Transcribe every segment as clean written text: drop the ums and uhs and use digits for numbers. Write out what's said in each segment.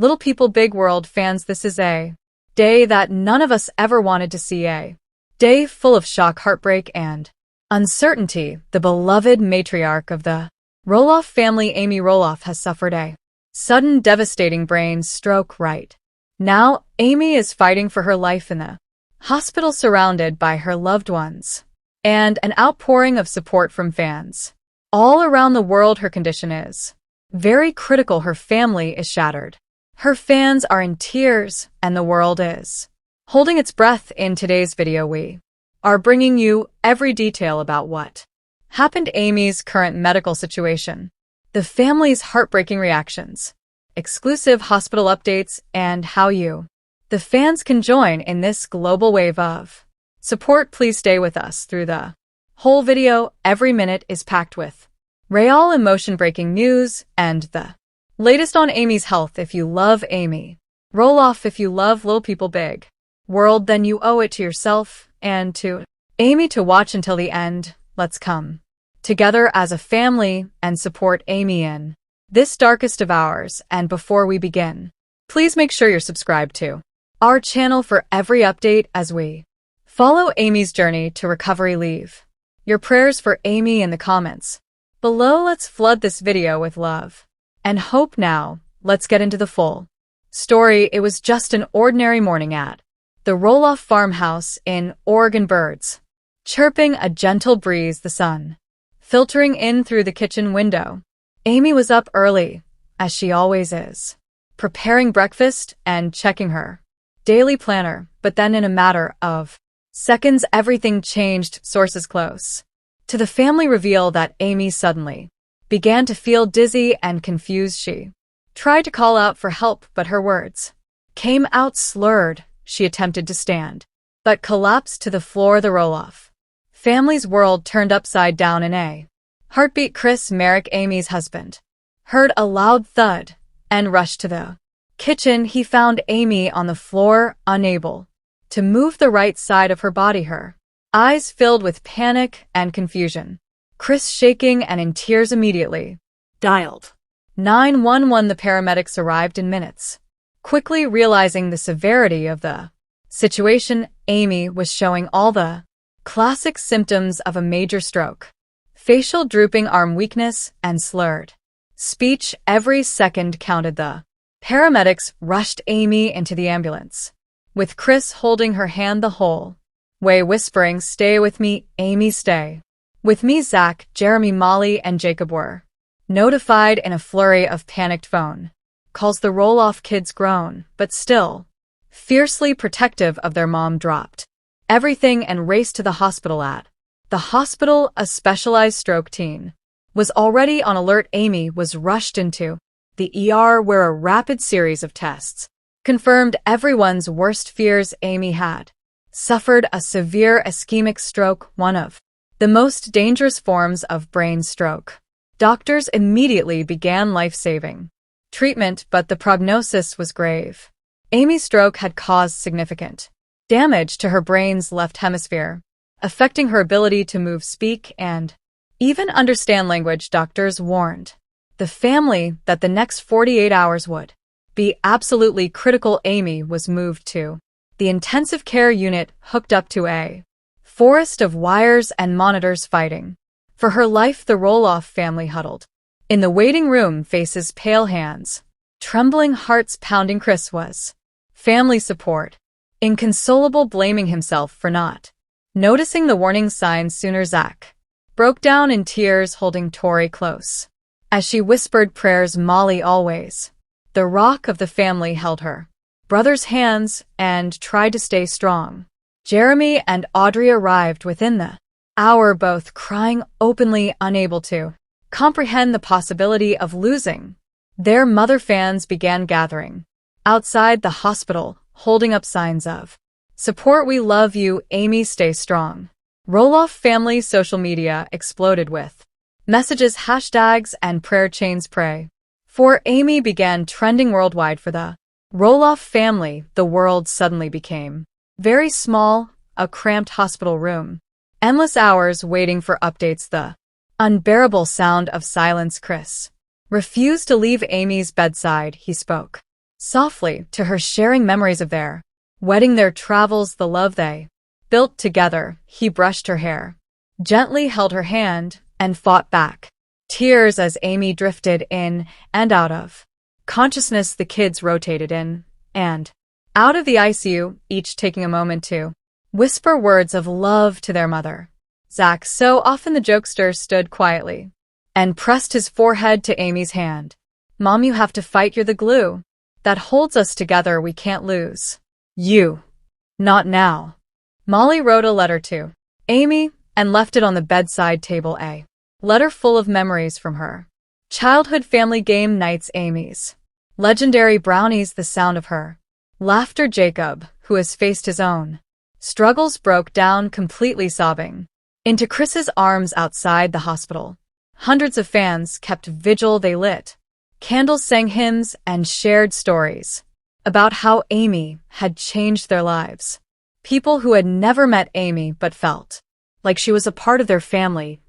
Little People Big World fans, this is a day that none of us ever wanted to see, a day full of shock, heartbreak, and uncertainty. The beloved matriarch of the Roloff family, Amy Roloff, has suffered a sudden, devastating brain stroke right now. Amy is fighting for her life in the hospital, surrounded by her loved ones and an outpouring of support from fans all around the world. Her condition is very critical. Her family is shattered. Her fans are in tears, and the world is holding its breath. In today's video, we are bringing you every detail about what happened, Amy's current medical situation, the family's heartbreaking reactions, exclusive hospital updates, and how you, the fans, can join in this global wave of support. Please stay with us through the whole video. Every minute is packed with real emotion, breaking news, and the latest on Amy's health. If you love Amy Roloff, if you love Little People Big World, then you owe it to yourself and to Amy to watch until the end. Let's come together as a family and support Amy in this darkest of hours. And before we begin, please make sure you're subscribed to our channel for every update as we follow Amy's journey to recovery. Leave your prayers for Amy in the comments below. Let's flood this video with love and hope. Now, let's get into the full story. It was just an ordinary morning at the Roloff farmhouse in Oregon. Birds chirping, a gentle breeze, the sun filtering in through the kitchen window. Amy was up early, as she always is, preparing breakfast and checking her daily planner. But then, in a matter of seconds, everything changed. Sources close to the family reveal that Amy suddenly began to feel dizzy and confused. She tried to call out for help, but her words came out slurred. She attempted to stand, but collapsed to the floor. The Roloff family's world turned upside down in a heartbeat. Chris Merrick, Amy's husband, heard a loud thud and rushed to the kitchen. He found Amy on the floor, unable to move the right side of her body, her eyes filled with panic and confusion. Chris, shaking and in tears, immediately dialed 911. The paramedics arrived in minutes, quickly realizing the severity of the situation. Amy was showing all the classic symptoms of a major stroke: facial drooping, arm weakness, and slurred speech. Every second counted. The paramedics rushed Amy into the ambulance, with Chris holding her hand the whole way, whispering, "Stay with me, Amy, stay with me." Zach, Jeremy, Molly, and Jacob were notified in a flurry of panicked phone calls. The Roloff kids, grown but still fiercely protective of their mom, dropped everything and raced to the hospital. At the hospital, a specialized stroke team was already on alert. Amy was rushed into the ER, where a rapid series of tests confirmed everyone's worst fears. Amy had suffered a severe ischemic stroke, one of the most dangerous forms of brain stroke. Doctors immediately began life-saving treatment, but the prognosis was grave. Amy's stroke had caused significant damage to her brain's left hemisphere, affecting her ability to move, speak, and even understand language. Doctors warned the family that the next 48 hours would be absolutely critical. Amy was moved to the intensive care unit, hooked up to a forest of wires and monitors, fighting for her life. The Roloff family huddled in the waiting room, faces pale, hands trembling, hearts pounding. Chris was family support, inconsolable, blaming himself for not noticing the warning signs sooner. Zach broke down in tears, holding Tori close as she whispered prayers. Molly, always the rock of the family, held her brother's hands and tried to stay strong. Jeremy and Audrey arrived within the hour, both crying openly, unable to comprehend the possibility of losing their mother. Fans began gathering outside the hospital, holding up signs of support. "We love you, Amy, stay strong." Roloff family social media exploded with messages, hashtags, and prayer chains. "Pray for Amy" began trending worldwide. For the Roloff family, the world suddenly became very small, a cramped hospital room, endless hours waiting for updates, the unbearable sound of silence. Chris refused to leave Amy's bedside. He spoke softly to her, sharing memories of their wedding, their travels, the love they built together. He brushed her hair, gently held her hand, and fought back tears as Amy drifted in and out of consciousness. The kids rotated in and out of the ICU, each taking a moment to whisper words of love to their mother. Zach, so often the jokester, stood quietly and pressed his forehead to Amy's hand. Mom, you have to fight. You're the glue that holds us together. We can't lose you. Not now. Molly wrote a letter to Amy and left it on the bedside table. A letter full of memories from her childhood family game nights, Amy's legendary brownies, the sound of her laughter. Jacob, who has faced his own struggles, broke down completely, sobbing into Chris's arms outside the hospital. Hundreds of fans kept vigil. They lit candles, sang hymns, and shared stories about how Amy had changed their lives. People who had never met Amy but felt like she was a part of their family.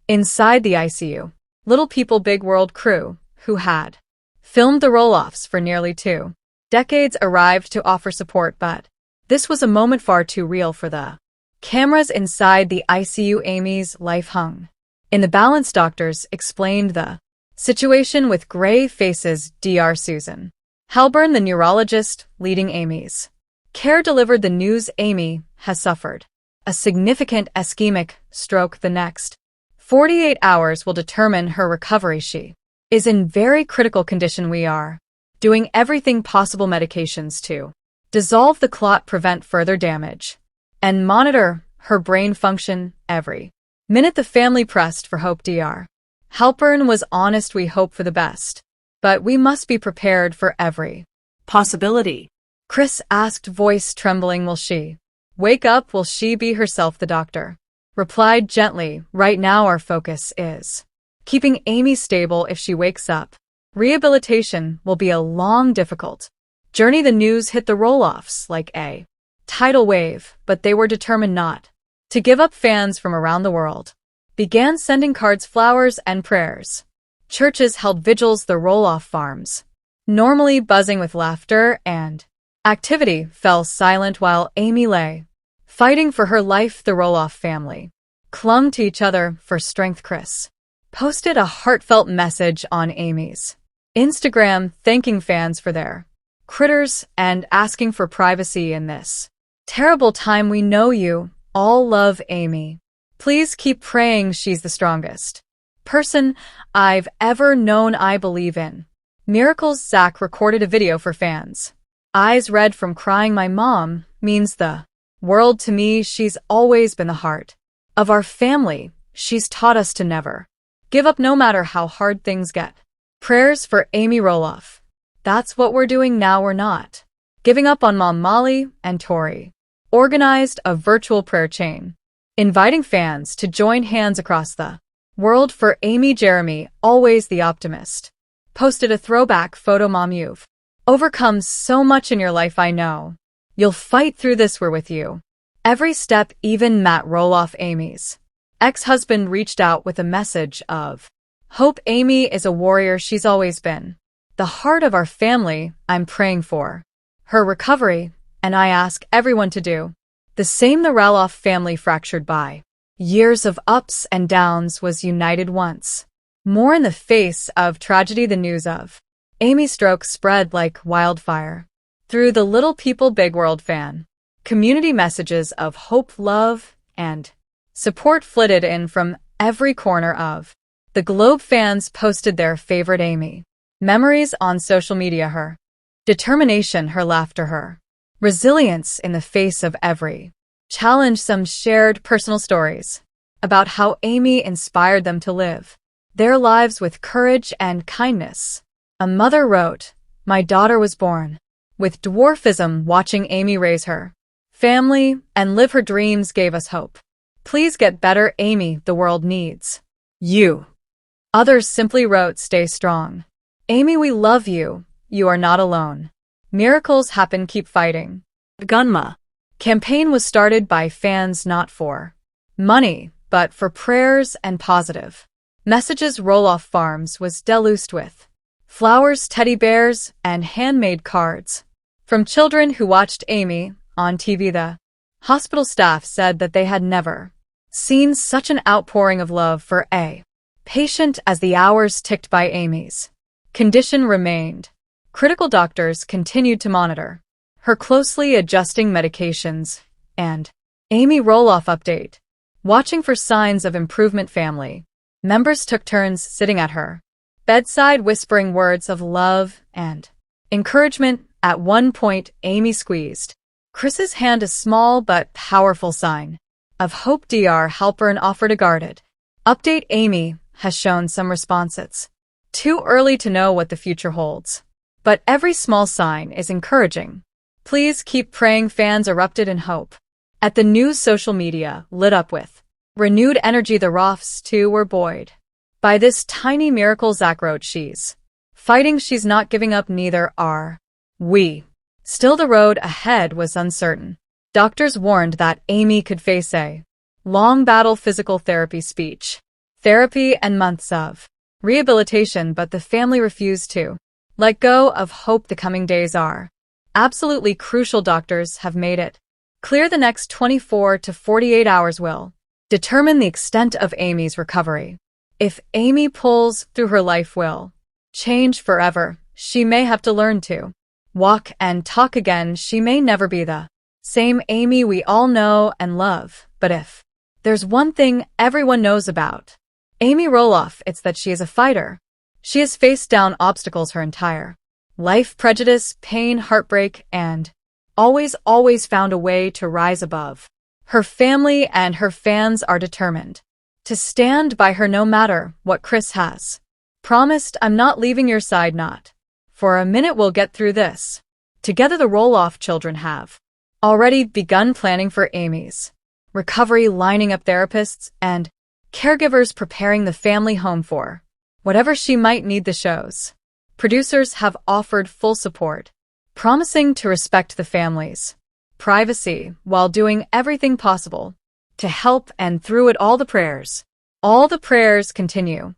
Inside the ICU, Little People Big World crew, who had filmed the Roloffs for nearly 2 decades, arrived to offer support, but this was a moment far too real for the cameras inside the ICU. Amy's life hung in the balance. Doctors explained the situation with gray faces. Dr. Susan Halburn, the neurologist leading Amy's care, delivered the news: Amy has suffered a significant ischemic stroke. The next 48 hours will determine her recovery. She is in very critical condition. We are doing everything possible, medications to dissolve the clot, prevent further damage, and monitor her brain function every minute. The family pressed for hope. Dr. Halpern was honest: we hope for the best, but we must be prepared for every possibility. Chris asked, voice trembling. Will she wake up? Will she be herself? The doctor replied gently, right now our focus is keeping Amy stable. If she wakes up, rehabilitation will be a long, difficult journey. The news hit the Roloffs like a tidal wave, but they were determined not to give up. Fans from around the world began sending cards, flowers, and prayers. Churches held vigils. The Roloff farms, normally buzzing with laughter and activity, fell silent while Amy lay fighting for her life. The Roloff family clung to each other for strength. Chris posted a heartfelt message on Amy's Instagram, thanking fans for their critters and asking for privacy in this terrible time. We know you all love Amy. Please keep praying. She's the strongest person I've ever known. I believe in miracles. Zach recorded a video for fans, eyes red from crying. My mom means the world to me. She's always been the heart of our family. She's taught us to never give up no matter how hard things get. Prayers for Amy Roloff. That's what we're doing now. We're not giving up on Mom. Molly and Tori organized a virtual prayer chain, inviting fans to join hands across the world for Amy. Jeremy, always the optimist, posted a throwback photo. Mom, you've overcome so much in your life. I know you'll fight through this. We're with you every step. Even Matt Roloff, Amy's ex-husband, reached out with a message of hope. Amy is a warrior. She's always been the heart of our family. I'm praying for her recovery, and I ask everyone to do the same. The Roloff family, fractured by years of ups and downs, was united once more in the face of tragedy. The news of Amy's stroke spread like wildfire through the Little People Big World fan community. Messages of hope, love, and support flitted in from every corner of the globe. Fans posted their favorite Amy memories on social media: her determination, her laughter, her resilience in the face of every challenge. Some shared personal stories about how Amy inspired them to live their lives with courage and kindness. A mother wrote, my daughter was born with dwarfism. Watching Amy raise her family and live her dreams gave us hope. Please get better, Amy. The world needs you. Others simply wrote, stay strong. Amy, we love you. You are not alone. Miracles happen. Keep fighting. The Gunma campaign was started by fans, not for money, but for prayers and positive messages. Roloff Farms was deluced with flowers, teddy bears, and handmade cards. From children who watched Amy on TV, the hospital staff said that they had never seen such an outpouring of love for a patient. As the hours ticked by, Amy's condition remained critical. Doctors continued to monitor her closely, adjusting medications, and Amy Roloff update, watching for signs of improvement. Family members took turns sitting at her bedside, whispering words of love and encouragement. At one point, Amy squeezed Chris's hand, a small but powerful sign of hope. Dr. Halpern offered a guarded update. Amy has shown some response. It's too early to know what the future holds, but every small sign is encouraging. Please keep praying. Fans erupted in hope at the news. Social media lit up with renewed energy. The Roffs, too, were buoyed by this tiny miracle. Zach wrote, "She's fighting, she's not giving up, neither are we." Still, the road ahead was uncertain. Doctors warned that Amy could face a long battle: physical therapy, speech therapy, and months of rehabilitation, but the family refused to let go of hope. The coming days are absolutely crucial. Doctors have made it clear the next 24 to 48 hours will determine the extent of Amy's recovery. If Amy pulls through, her life will change forever. She may have to learn to walk and talk again. She may never be the same Amy we all know and love. But if there's one thing everyone knows about Amy Roloff, it's that she is a fighter. She has faced down obstacles her entire life: prejudice, pain, heartbreak, and always found a way to rise above. Her family and her fans are determined to stand by her no matter what. Chris has promised, "I'm not leaving your side, not for a minute. We'll get through this together." The Roloff children have already begun planning for Amy's recovery, lining up therapists and caregivers, preparing the family home for whatever she might need. The show's producers have offered full support, promising to respect the family's privacy while doing everything possible to help. And through it all, the prayers continue.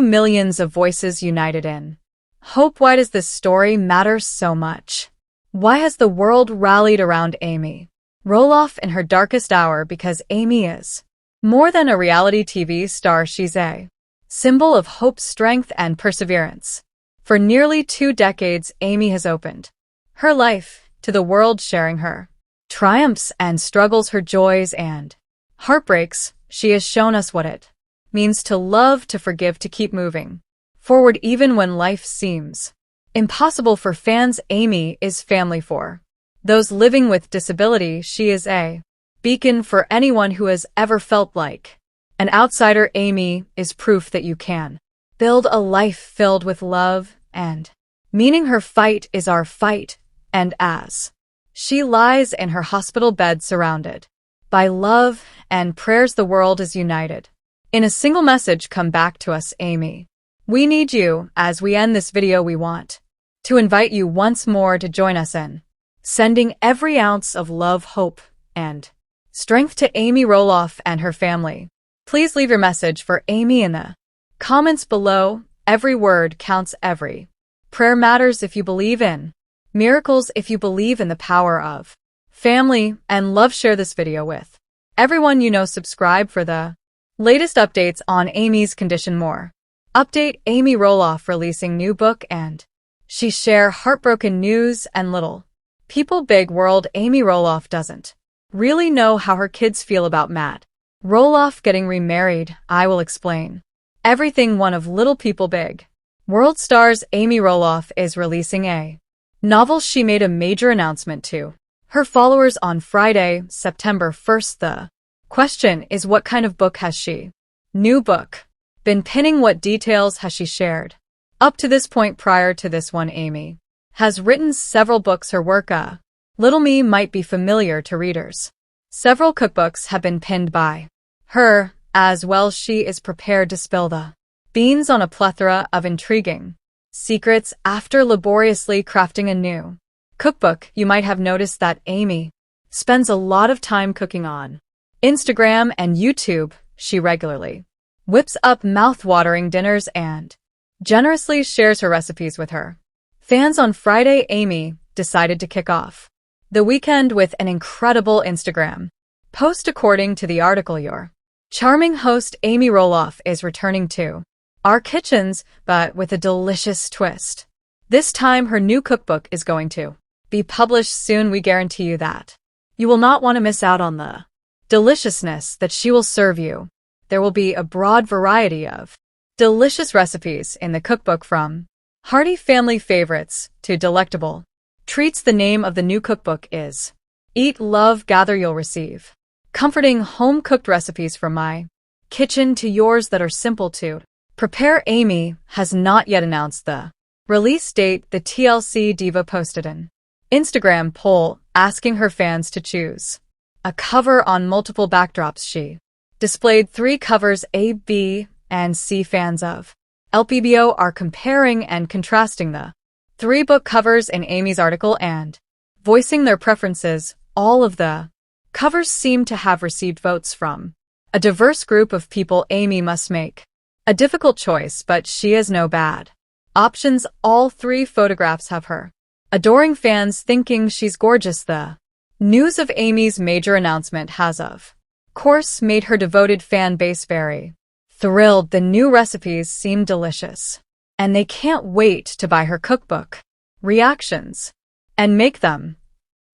Millions of voices united in hope. Why does this story matter so much? Why has the world rallied around Amy Roloff in her darkest hour? Because Amy is more than a reality TV star. She's a symbol of hope, strength, and perseverance. For nearly 2 decades, Amy has opened her life to the world, sharing her triumphs and struggles, her joys and heartbreaks. She has shown us what it means to love, to forgive, to keep moving forward even when life seems impossible. For fans, Amy is family. For those living with disability, she is a beacon. For anyone who has ever felt like an outsider, Amy is proof that you can build a life filled with love and meaning. Her fight is our fight, and as she lies in her hospital bed surrounded by love and prayers, the world is united in a single message: come back to us, Amy. We need you. As we end this video, we want to invite you once more to join us in sending every ounce of love, hope, and strength to Amy Roloff and her family. Please leave your message for Amy in the comments below. Every word counts. Every prayer matters. If you believe in miracles, if you believe in the power of family and love, share this video with everyone you know. Subscribe for the latest updates on Amy's condition. More update: Amy Roloff releasing new book, and she share heartbroken news. And little people, big world. Amy Roloff doesn't really know how her kids feel about Matt Roloff getting remarried. I will explain everything. One of Little People Big World stars, Amy Roloff, is releasing a novel. She made a major announcement to her followers on Friday, September 1st. The question is, what kind of book has she new book been pinning? What details has she shared up to this point? Prior to this one, Amy has written several books. Her work, A Little Me, might be familiar to readers. Several cookbooks have been pinned by her as well. She is prepared to spill the beans on a plethora of intriguing secrets after laboriously crafting a new cookbook. You might have noticed that Amy spends a lot of time cooking on Instagram and YouTube. She regularly whips up mouth-watering dinners and generously shares her recipes with her fans. On Friday, Amy decided to kick off the weekend with an incredible Instagram post. According to the article, your charming host Amy Roloff is returning to our kitchens, but with a delicious twist. This time, her new cookbook is going to be published soon. We guarantee you that you will not want to miss out on the deliciousness that she will serve you. There will be a broad variety of delicious recipes in the cookbook, from hearty family favorites to delectable treats. The name of the new cookbook is Eat, Love, Gather. You'll receive comforting home-cooked recipes from my kitchen to yours that are simple to prepare. Amy has not yet announced the release date. The TLC diva posted an Instagram poll asking her fans to choose a cover on multiple backdrops. She displayed 3 covers: A, B, and C. Fans of LPBO are comparing and contrasting the 3 book covers in Amy's article and voicing their preferences. All of the covers seem to have received votes from a diverse group of people. Amy must make a difficult choice, but she has no bad options. All 3 photographs have her adoring fans thinking she's gorgeous. The news of Amy's major announcement has, of course, made her devoted fan base very thrilled. The new recipes seem delicious, and they can't wait to buy her cookbook reactions and make them.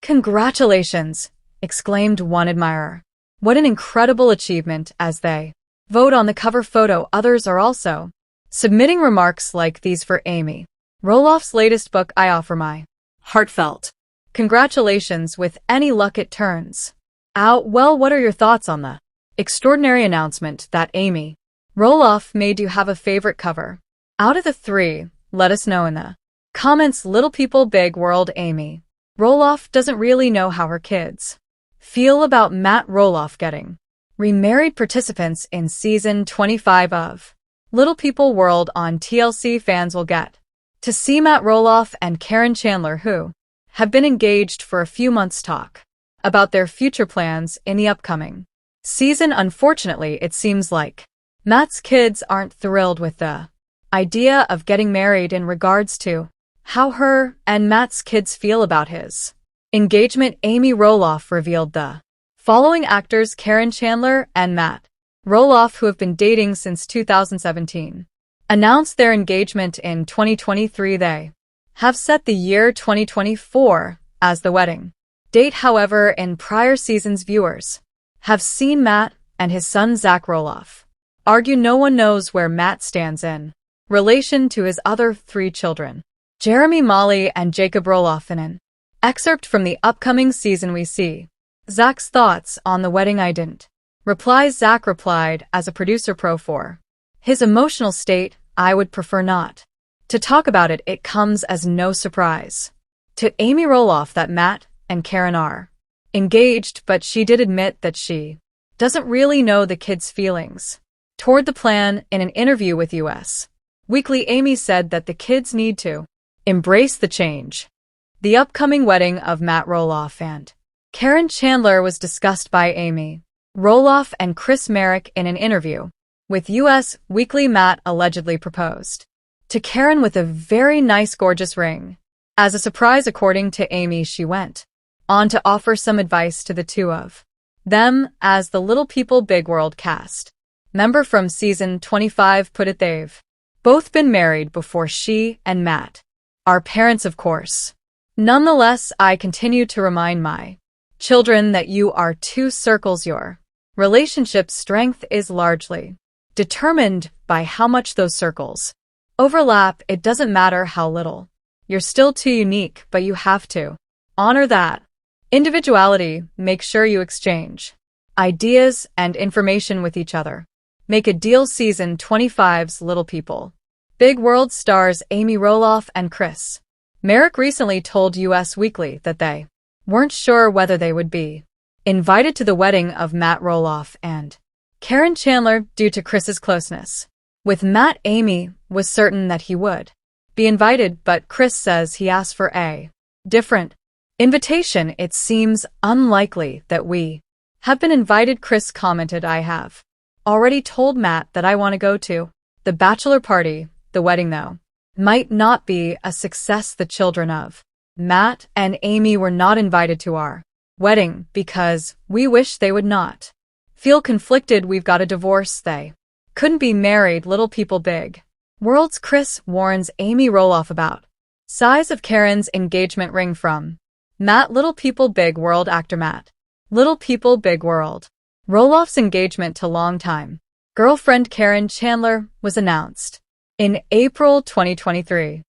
Congratulations, exclaimed one admirer. What an incredible achievement. As they vote on the cover photo, others are also submitting remarks like these for Amy Roloff's latest book. I offer my heartfelt congratulations. With any luck, it turns out well. What are your thoughts on the extraordinary announcement that Amy Roloff made? You have a favorite cover out of the 3? Let us know in the comments. Little people, big world. Amy Roloff doesn't really know how her kids feel about Matt Roloff getting remarried. Participants in season 25 of Little People World on TLC fans will get to see Matt Roloff and Caryn Chandler, who have been engaged for a few months, talk about their future plans in the upcoming season. Unfortunately, it seems like Matt's kids aren't thrilled with the idea of getting married. In regards to how her and Matt's kids feel about his engagement, Amy Roloff revealed the following: actors Caryn Chandler and Matt Roloff, who have been dating since 2017, announced their engagement in 2023. They have set the year 2024 as the wedding date. However, in prior seasons, viewers have seen Matt and his son Zach Roloff argue. No one knows where Matt stands in relation to his other 3 children, Jeremy, Molly, and Jacob Roloff. In an excerpt from the upcoming season, we see Zach's thoughts on the wedding. I didn't reply. Zach replied as a producer pro for his emotional state. I would prefer not to talk about it. It comes as no surprise to Amy Roloff that Matt and Caryn are engaged, but she did admit that she doesn't really know the kids' feelings toward the plan. In an interview with US Weekly, Amy said that the kids need to embrace the change. The upcoming wedding of Matt Roloff and Caryn Chandler was discussed by Amy Roloff and Chris Merrick in an interview with US Weekly. Matt allegedly proposed to Caryn with a very nice, gorgeous ring as a surprise. According to Amy, she went on to offer some advice to the 2 of them. As the Little People Big World cast member from season 25 put it, they've both been married before she and Matt are parents, of course. Nonetheless, I continue to remind my children that you are 2 circles. Your relationship's strength is largely determined by how much those circles overlap. It doesn't matter how little. You're still 2 unique, but you have to honor that individuality. Make sure you exchange ideas and information with each other. Make a deal. Season 25's Little People Big World stars Amy Roloff and Chris Merrick recently told US Weekly that they weren't sure whether they would be invited to the wedding of Matt Roloff and Caryn Chandler due to Chris's closeness with Matt. Amy was certain that he would be invited, but Chris says he asked for a different invitation. It seems unlikely that we have been invited, Chris commented. I have already told Matt that I want to go to the bachelor party. The wedding, though, might not be a success. The children of Matt and Amy were not invited to our wedding because we wish they would not feel conflicted. We've got a divorce. They couldn't be married. Little People Big World's Chris warns Amy Roloff about size of Caryn's engagement ring from Matt. Little People Big World. Actor Matt Little People Big World Roloff's engagement to longtime girlfriend Caryn Chandler was announced in April 2023.